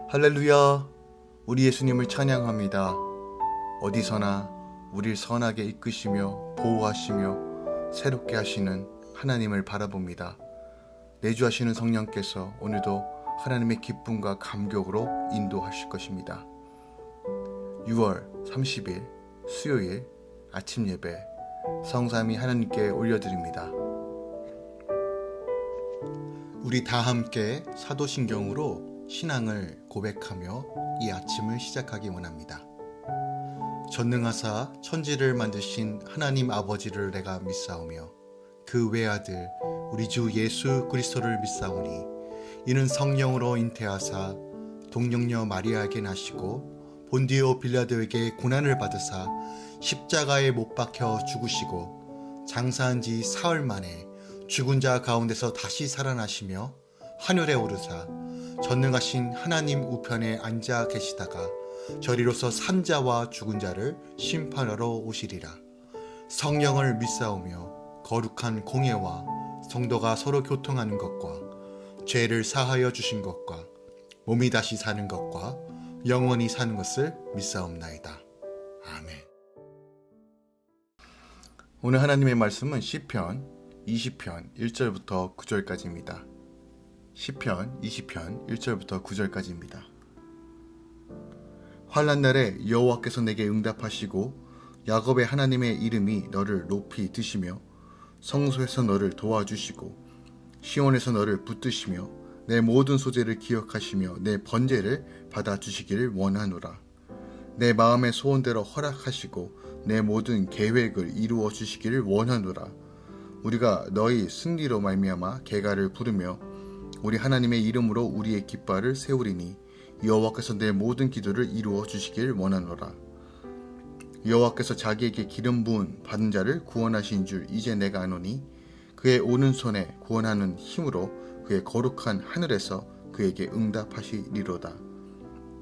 할렐루야! 우리 예수님을 찬양합니다. 어디서나 우리를 선하게 이끄시며 보호하시며 새롭게 하시는 하나님을 바라봅니다. 내주하시는 성령께서 오늘도 하나님의 기쁨과 감격으로 인도하실 것입니다. 6월 30일 수요일 아침 예배 성삼위 하나님께 올려드립니다. 우리 다 함께 사도신경으로 신앙을 고백하며 이 아침을 시작하기 원합니다. 전능하사 천지를 만드신 하나님 아버지를 내가 믿사오며 그 외아들 우리 주 예수 그리스도를 믿사오니 이는 성령으로 잉태하사 동정녀 마리아에게 나시고 본디오 빌라도에게 고난을 받으사 십자가에 못 박혀 죽으시고 장사한 지 사흘 만에 죽은 자 가운데서 다시 살아나시며 하늘에 오르사 전능하신 하나님 우편에 앉아 계시다가 저리로서 산자와 죽은 자를 심판하러 오시리라. 성령을 믿사오며 거룩한 공예와 성도가 서로 교통하는 것과 죄를 사하여 주신 것과 몸이 다시 사는 것과 영원히 사는 것을 믿사옵나이다. 아멘. 오늘 하나님의 말씀은 시편 20편 1절부터 9절까지입니다. 시편 20편 1절부터 9절까지입니다. 환난 날에 여호와께서 내게 응답하시고 야곱의 하나님의 이름이 너를 높이 드시며 성소에서 너를 도와주시고 시온에서 너를 붙드시며 내 모든 소재를 기억하시며 내 번제를 받아주시기를 원하노라. 내 마음의 소원대로 허락하시고 내 모든 계획을 이루어 주시기를 원하노라. 우리가 너희 승리로 말미암아 개가를 부르며 우리 하나님의 이름으로 우리의 깃발을 세우리니 여호와께서 내 모든 기도를 이루어 주시길 원하노라. 여호와께서 자기에게 기름 부은 받은 자를 구원하신 줄 이제 내가 아노니 그의 오른손에 구원하는 힘으로 그의 거룩한 하늘에서 그에게 응답하시리로다.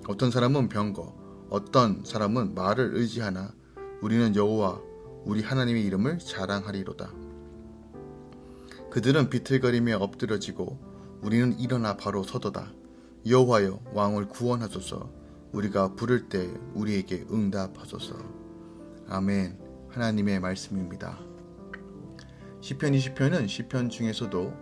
어떤 사람은 병거 어떤 사람은 말을 의지하나 우리는 여호와 우리 하나님의 이름을 자랑하리로다. 그들은 비틀거리며 엎드러지고 우리는 일어나 바로 서도다. 여호와여 왕을 구원하소서. 우리가 부를 때 우리에게 응답하소서. 아멘. 하나님의 말씀입니다. 시편 20편은 시편 중에서도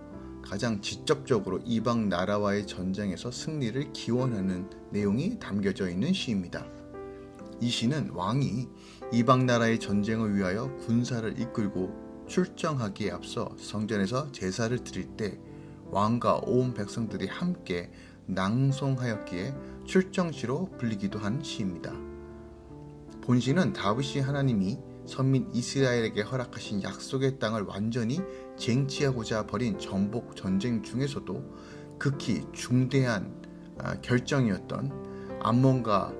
가장 직접적으로 이방 나라와의 전쟁에서 승리를 기원하는 내용이 담겨져 있는 시입니다. 이 시는 왕이 이방 나라의 전쟁을 위하여 군사를 이끌고 출정하기에 앞서 성전에서 제사를 드릴 때 왕과 온 백성들이 함께 낭송하였기에 출정시로 불리기도 한 시입니다. 본시는 다윗이 하나님이 선민 이스라엘에게 허락하신 약속의 땅을 완전히 쟁취하고자 벌인 전복 전쟁 중에서도 극히 중대한 결정이었던 암몬과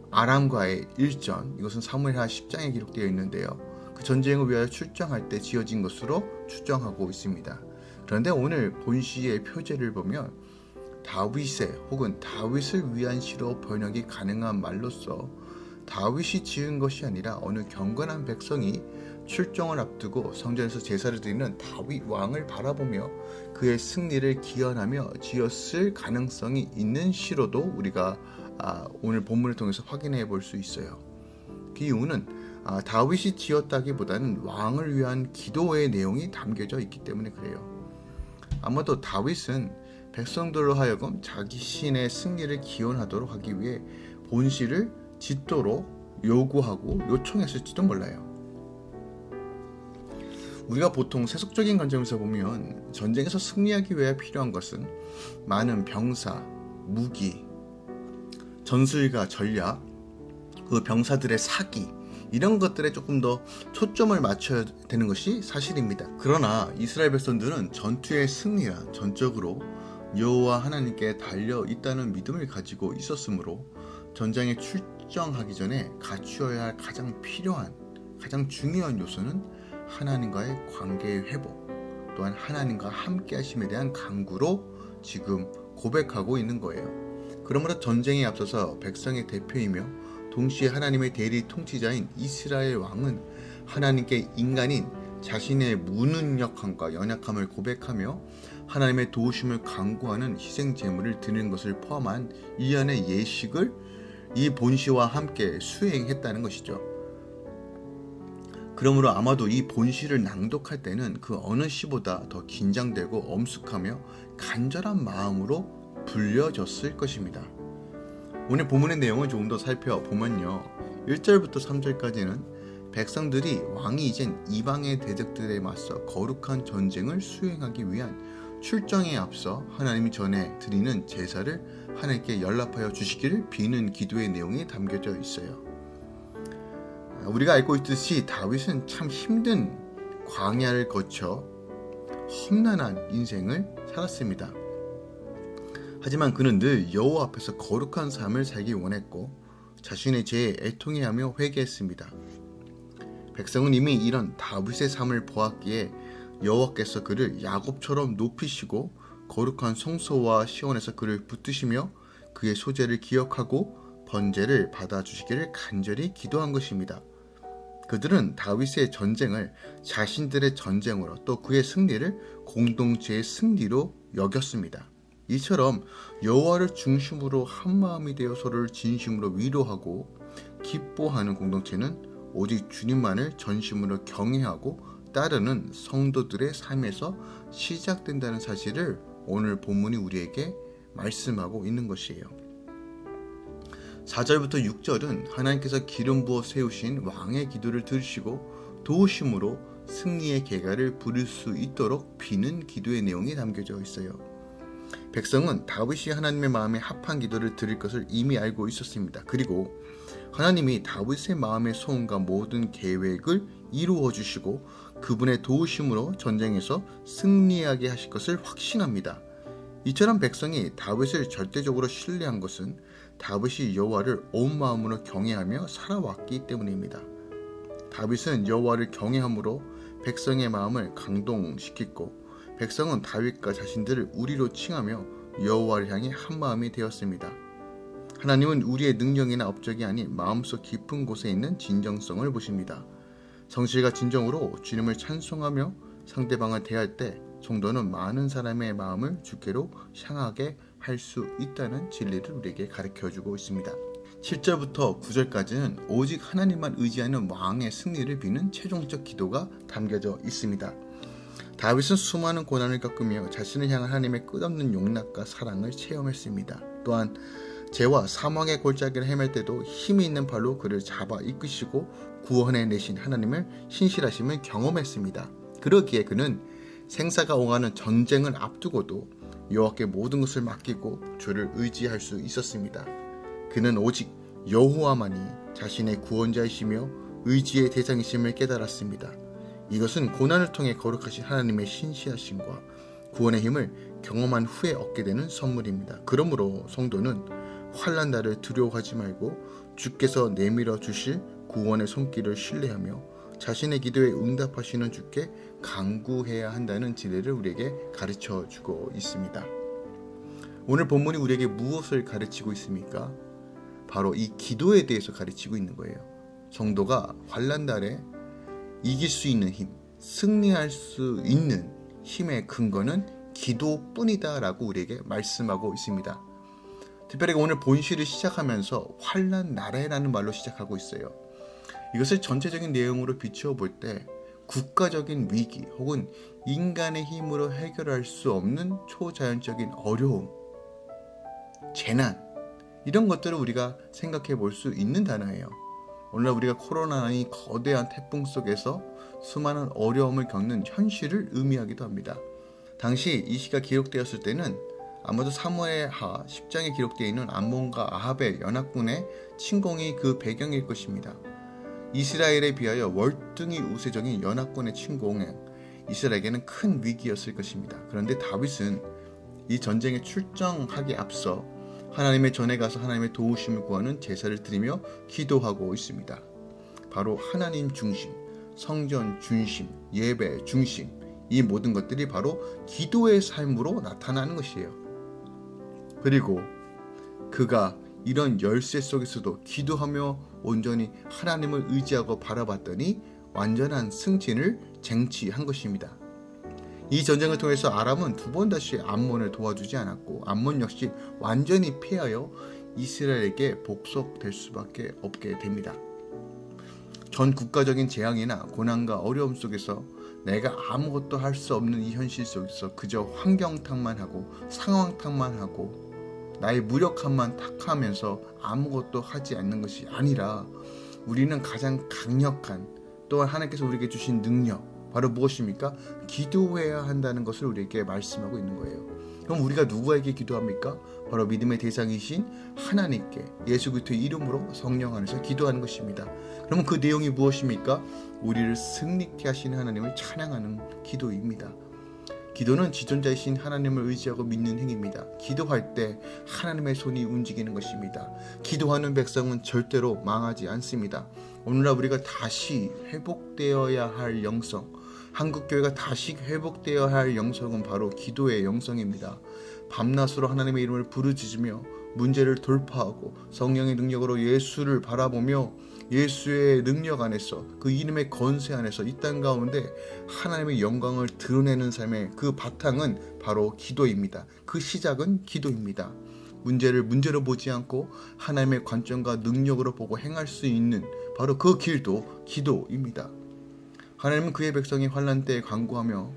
아람과의 일전, 이것은 사무엘하 10장에 기록되어 있는데요. 그 전쟁을 위하여 출정할 때 지어진 것으로 추정하고 있습니다. 그런데 오늘 본시의 표제를 보면 다윗의 혹은 다윗을 위한 시로 번역이 가능한 말로써 다윗이 지은 것이 아니라 어느 경건한 백성이 출정을 앞두고 성전에서 제사를 드리는 다윗 왕을 바라보며 그의 승리를 기원하며 지었을 가능성이 있는 시로도 우리가 오늘 본문을 통해서 확인해 볼 수 있어요. 그 이유는 다윗이 지었다기보다는 왕을 위한 기도의 내용이 담겨져 있기 때문에 그래요. 아마도 다윗은 백성들로 하여금 자기 신의 승리를 기원하도록 하기 위해 본시를 짓도록 요구하고 요청했을지도 몰라요. 우리가 보통 세속적인 관점에서 보면 전쟁에서 승리하기 위해 필요한 것은 많은 병사, 무기, 전술과 전략, 그 병사들의 사기 이런 것들에 조금 더 초점을 맞춰야 되는 것이 사실입니다. 그러나 이스라엘 백성들은 전투의 승리란 전적으로 여호와 하나님께 달려 있다는 믿음을 가지고 있었으므로 전장에 출정하기 전에 갖추어야 할 가장 필요한, 가장 중요한 요소는 하나님과의 관계의 회복, 또한 하나님과 함께 하심에 대한 간구로 지금 고백하고 있는 거예요. 그러므로 전쟁에 앞서서 백성의 대표이며 동시에 하나님의 대리 통치자인 이스라엘 왕은 하나님께 인간인 자신의 무능력함과 연약함을 고백하며 하나님의 도우심을 간구하는 희생 제물을 드리는 것을 포함한 이안의 예식을 이 본시와 함께 수행했다는 것이죠. 그러므로 아마도 이 본시를 낭독할 때는 그 어느 시보다 더 긴장되고 엄숙하며 간절한 마음으로 불려졌을 것입니다. 오늘 본문의 내용을 조금 더 살펴보면요, 1절부터 3절까지는 백성들이 왕이 이젠 이방의 대적들에 맞서 거룩한 전쟁을 수행하기 위한 출정에 앞서 하나님이 전에 드리는 제사를 하나님께 연락하여 주시기를 비는 기도의 내용이 담겨져 있어요. 우리가 알고 있듯이 다윗은 참 힘든 광야를 거쳐 험난한 인생을 살았습니다. 하지만 그는 늘 여호와 앞에서 거룩한 삶을 살기 원했고 자신의 죄에 애통해하며 회개했습니다. 백성은 이미 이런 다윗의 삶을 보았기에 여호와께서 그를 야곱처럼 높이시고 거룩한 성소와 시온에서 그를 붙드시며 그의 소재를 기억하고 번제를 받아주시기를 간절히 기도한 것입니다. 그들은 다윗의 전쟁을 자신들의 전쟁으로 또 그의 승리를 공동체의 승리로 여겼습니다. 이처럼 여호와를 중심으로 한마음이 되어 서로를 진심으로 위로하고 기뻐하는 공동체는 오직 주님만을 전심으로 경외하고 따르는 성도들의 삶에서 시작된다는 사실을 오늘 본문이 우리에게 말씀하고 있는 것이에요. 4절부터 6절은 하나님께서 기름 부어 세우신 왕의 기도를 들으시고 도우심으로 승리의 계가를 부릴 수 있도록 비는 기도의 내용이 담겨져 있어요. 백성은 다윗이 하나님의 마음에 합한 기도를 드릴 것을 이미 알고 있었습니다. 그리고 하나님이 다윗의 마음의 소원과 모든 계획을 이루어 주시고 그분의 도우심으로 전쟁에서 승리하게 하실 것을 확신합니다. 이처럼 백성이 다윗을 절대적으로 신뢰한 것은 다윗이 여호와를 온 마음으로 경외하며 살아왔기 때문입니다. 다윗은 여호와를 경외함으로 백성의 마음을 강동시켰고 백성은 다윗과 자신들을 우리로 칭하며 여호와를 향해 한마음이 되었습니다. 하나님은 우리의 능력이나 업적이 아닌 마음속 깊은 곳에 있는 진정성을 보십니다. 성실과 진정으로 주님을 찬송하며 상대방을 대할 때 성도는 많은 사람의 마음을 주께로 향하게 할 수 있다는 진리를 우리에게 가르쳐주고 있습니다. 7절부터 9절까지는 오직 하나님만 의지하는 왕의 승리를 비는 최종적 기도가 담겨져 있습니다. 다윗은 수많은 고난을 겪으며 자신을 향한 하나님의 끝없는 용납과 사랑을 체험했습니다. 또한 죄와 사망의 골짜기를 헤맬 때도 힘이 있는 발로 그를 잡아 이끄시고 구원해내신 하나님을 신실하심을 경험했습니다. 그러기에 그는 생사가 오가는 전쟁을 앞두고도 여호와께 모든 것을 맡기고 주를 의지할 수 있었습니다. 그는 오직 여호와만이 자신의 구원자이시며 의지의 대상이심을 깨달았습니다. 이것은 고난을 통해 거룩하신 하나님의 신실하심과 구원의 힘을 경험한 후에 얻게 되는 선물입니다. 그러므로 성도는 환난 날을 두려워하지 말고 주께서 내밀어 주실 구원의 손길을 신뢰하며 자신의 기도에 응답하시는 주께 간구해야 한다는 진리를 우리에게 가르쳐 주고 있습니다. 오늘 본문이 우리에게 무엇을 가르치고 있습니까? 바로 이 기도에 대해서 가르치고 있는 거예요. 성도가 환난 날에 이길 수 있는 힘, 승리할 수 있는 힘의 근거는 기도뿐이다 라고 우리에게 말씀하고 있습니다. 특별히 오늘 본시를 시작하면서 환난 날에라는 말로 시작하고 있어요. 이것을 전체적인 내용으로 비추어 볼 때 국가적인 위기 혹은 인간의 힘으로 해결할 수 없는 초자연적인 어려움, 재난, 이런 것들을 우리가 생각해 볼 수 있는 단어예요. 오늘날 우리가 코로나의 거대한 태풍 속에서 수많은 어려움을 겪는 현실을 의미하기도 합니다. 당시 이 시가 기록되었을 때는 아마도 사무엘 하 10장에 기록되어 있는 암몬과 아합의 연합군의 침공이 그 배경일 것입니다. 이스라엘에 비하여 월등히 우세적인 연합군의 침공은 이스라엘에게는 큰 위기였을 것입니다. 그런데 다윗은 이 전쟁에 출정하기 앞서 하나님의 전에 가서 하나님의 도우심을 구하는 제사를 드리며 기도하고 있습니다. 바로 하나님 중심, 성전 중심, 예배 중심, 이 모든 것들이 바로 기도의 삶으로 나타나는 것이에요. 그리고 그가 이런 열쇠 속에서도 기도하며 온전히 하나님을 의지하고 바라봤더니 완전한 승진을 쟁취한 것입니다. 이 전쟁을 통해서 아람은 두 번 다시 암몬을 도와주지 않았고 암몬 역시 완전히 패하여 이스라엘에게 복속될 수밖에 없게 됩니다. 전 국가적인 재앙이나 고난과 어려움 속에서 내가 아무것도 할 수 없는 이 현실 속에서 그저 환경 탓만 하고 상황 탓만 하고 나의 무력함만 탓하면서 아무것도 하지 않는 것이 아니라 우리는 가장 강력한 또한 하나님께서 우리에게 주신 능력 바로 무엇입니까? 기도해야 한다는 것을 우리에게 말씀하고 있는 거예요. 그럼 우리가 누구에게 기도합니까? 바로 믿음의 대상이신 하나님께 예수 그리스도의 이름으로 성령 안에서 기도하는 것입니다. 그러면 그 내용이 무엇입니까? 우리를 승리케 하신 하나님을 찬양하는 기도입니다. 기도는 지존자이신 하나님을 의지하고 믿는 행위입니다. 기도할 때 하나님의 손이 움직이는 것입니다. 기도하는 백성은 절대로 망하지 않습니다. 오늘날 우리가 다시 회복되어야 할 영성, 한국교회가 다시 회복되어야 할 영성은 바로 기도의 영성입니다. 밤낮으로 하나님의 이름을 부르짖으며 문제를 돌파하고 성령의 능력으로 예수를 바라보며 예수의 능력 안에서 그 이름의 권세 안에서 이 땅 가운데 하나님의 영광을 드러내는 삶의 그 바탕은 바로 기도입니다. 그 시작은 기도입니다. 문제를 문제로 보지 않고 하나님의 관점과 능력으로 보고 행할 수 있는 바로 그 길도 기도입니다. 하나님은 그의 백성이 환난 때에 간구하며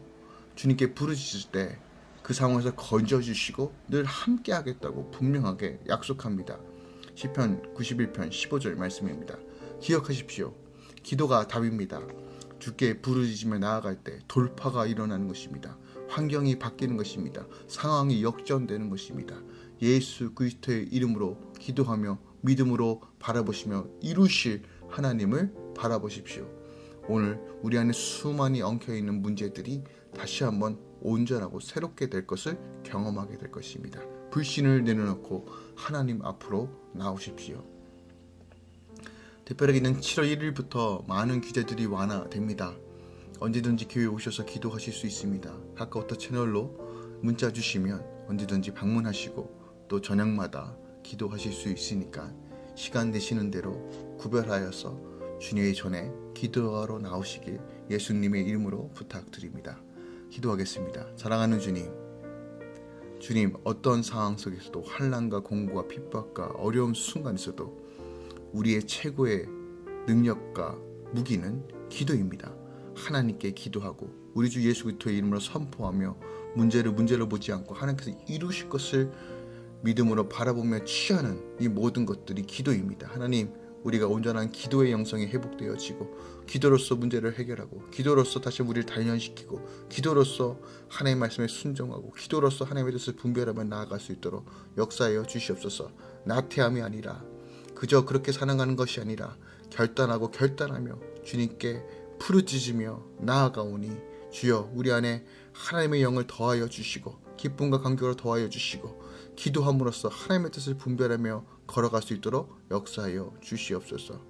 주님께 부르짖을 때 그 상황에서 건져주시고 늘 함께 하겠다고 분명하게 약속합니다. 시편 91편 15절 말씀입니다. 기억하십시오. 기도가 답입니다. 주께 부르짖으며 나아갈 때 돌파가 일어나는 것입니다. 환경이 바뀌는 것입니다. 상황이 역전되는 것입니다. 예수 그리스도의 이름으로 기도하며 믿음으로 바라보시며 이루실 하나님을 바라보십시오. 오늘 우리 안에 수많이 엉켜있는 문제들이 다시 한번 온전하고 새롭게 될 것을 경험하게 될 것입니다. 불신을 내려놓고 하나님 앞으로 나오십시오. 특별하게는 7월 1일부터 많은 규제들이 완화됩니다. 언제든지 교회에 오셔서 기도하실 수 있습니다. 카카오톡 채널로 문자 주시면 언제든지 방문하시고 또 저녁마다 기도하실 수 있으니까 시간 되시는 대로 구별하여서 주님의 전에 기도하러 나오시길 예수님의 이름으로 부탁드립니다. 기도하겠습니다. 사랑하는 주님, 어떤 상황 속에서도 환난과 공고와 핍박과 어려운 순간에서도 우리의 최고의 능력과 무기는 기도입니다. 하나님께 기도하고 우리 주 예수 그리스도의 이름으로 선포하며 문제로 보지 않고 하나님께서 이루실 것을 믿음으로 바라보며 취하는 이 모든 것들이 기도입니다. 하나님, 우리가 온전한 기도의 영성이 회복되어지고 기도로서 문제를 해결하고 기도로서 다시 우리를 단련시키고 기도로서 하나님의 말씀에 순종하고 기도로서 하나님의 뜻을 분별하며 나아갈 수 있도록 역사하여 주시옵소서. 나태함이 아니라 그저 그렇게 살아가는 것이 아니라 결단하며 주님께 부르짖으며 나아가오니 주여 우리 안에 하나님의 영을 더하여 주시고 기쁨과 감격을 더하여 주시고 기도함으로써 하나님의 뜻을 분별하며 걸어갈 수 있도록 역사하여 주시옵소서.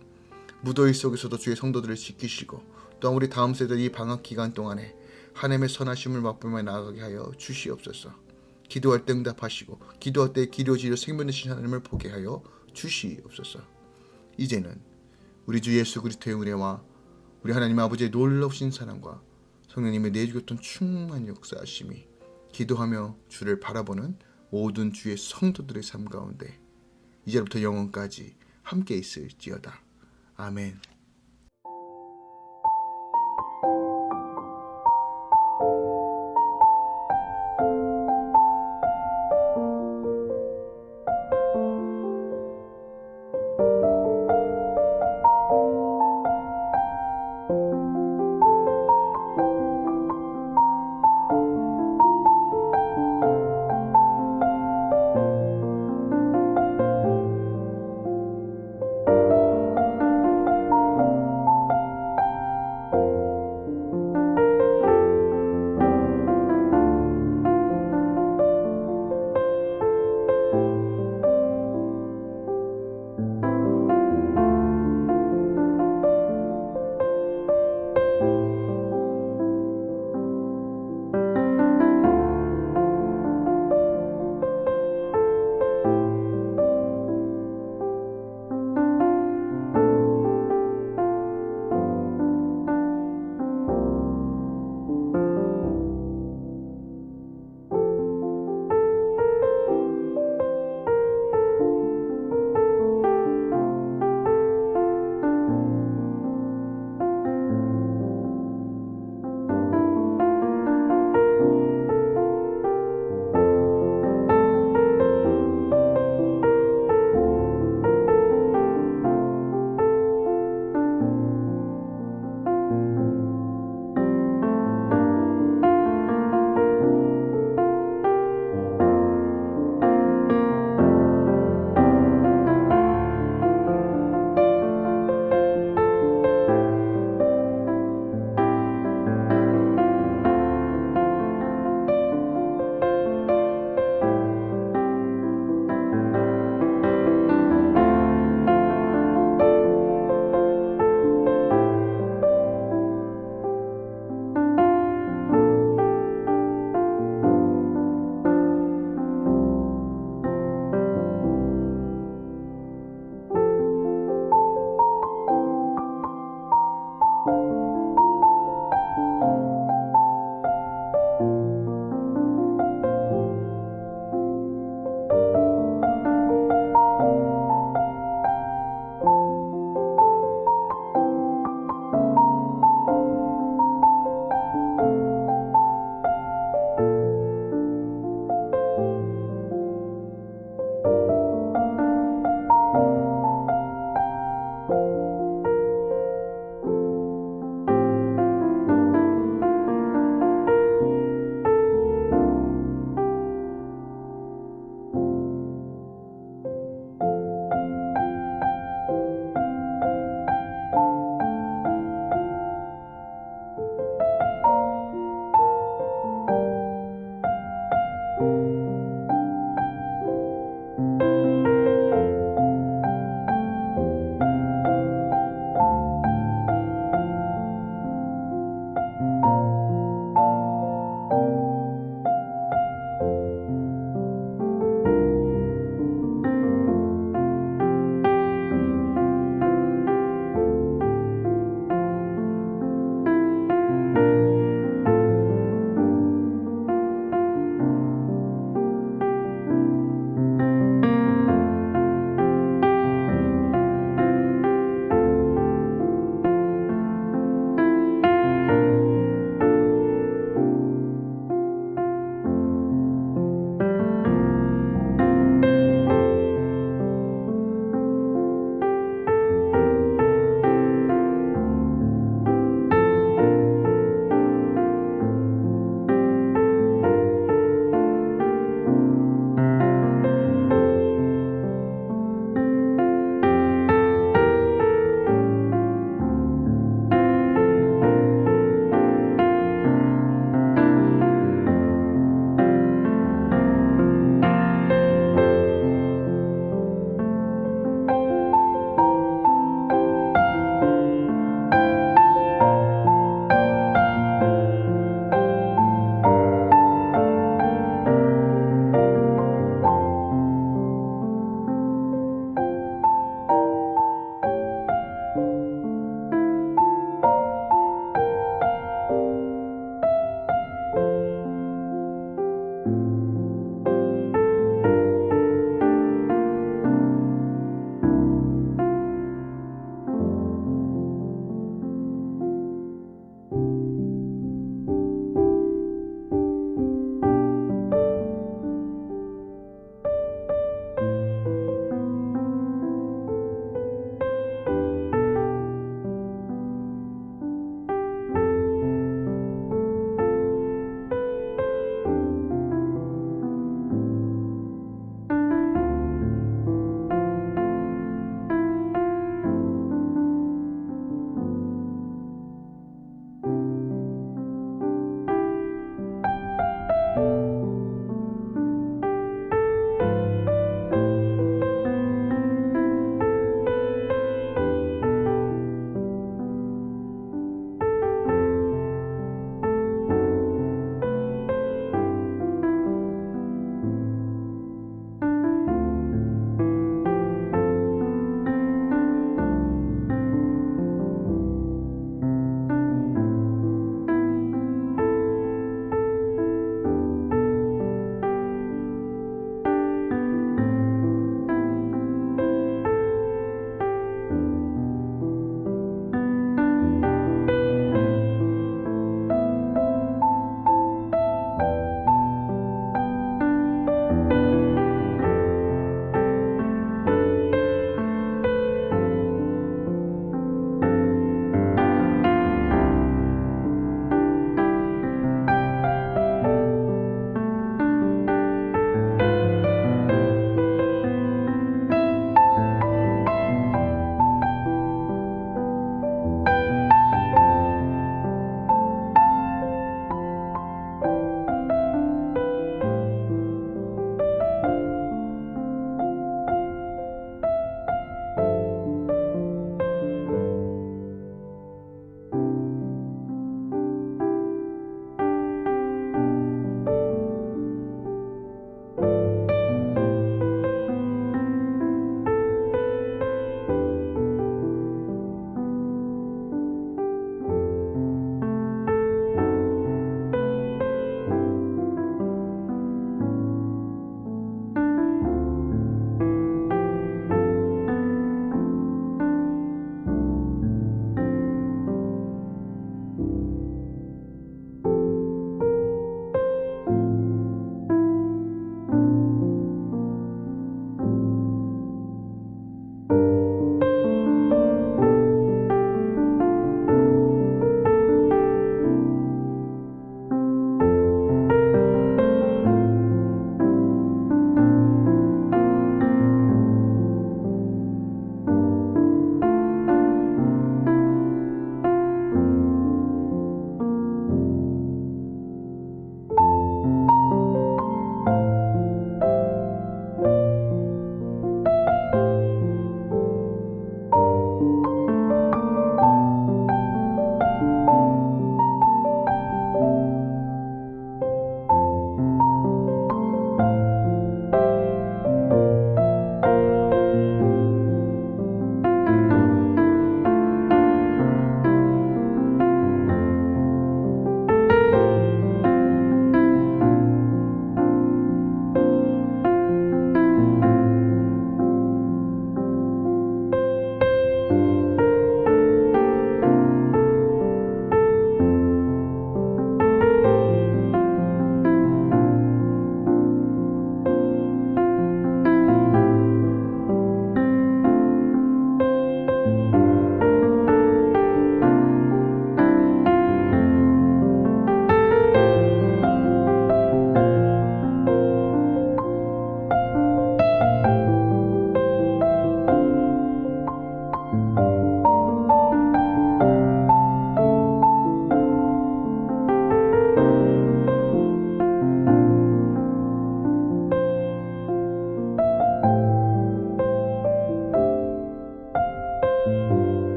무더위 속에서도 주의 성도들을 지키시고 또한 우리 다음 세대 이 방학 기간 동안에 하나님의 선하심을 맛보며 나아가게 하여 주시옵소서. 기도할 때 응답하시고 기도할 때 기도지려 생명 되신 하나님을 보게 하여 주시옵소서. 이제는 우리 주 예수 그리스도의 은혜와 우리 하나님 아버지의 놀라우신 사랑과 성령님의 내주교통 충만히 역사하심이 기도하며 주를 바라보는 모든 주의 성도들의 삶 가운데 이제부터 영원까지 함께 있을지어다. 아멘.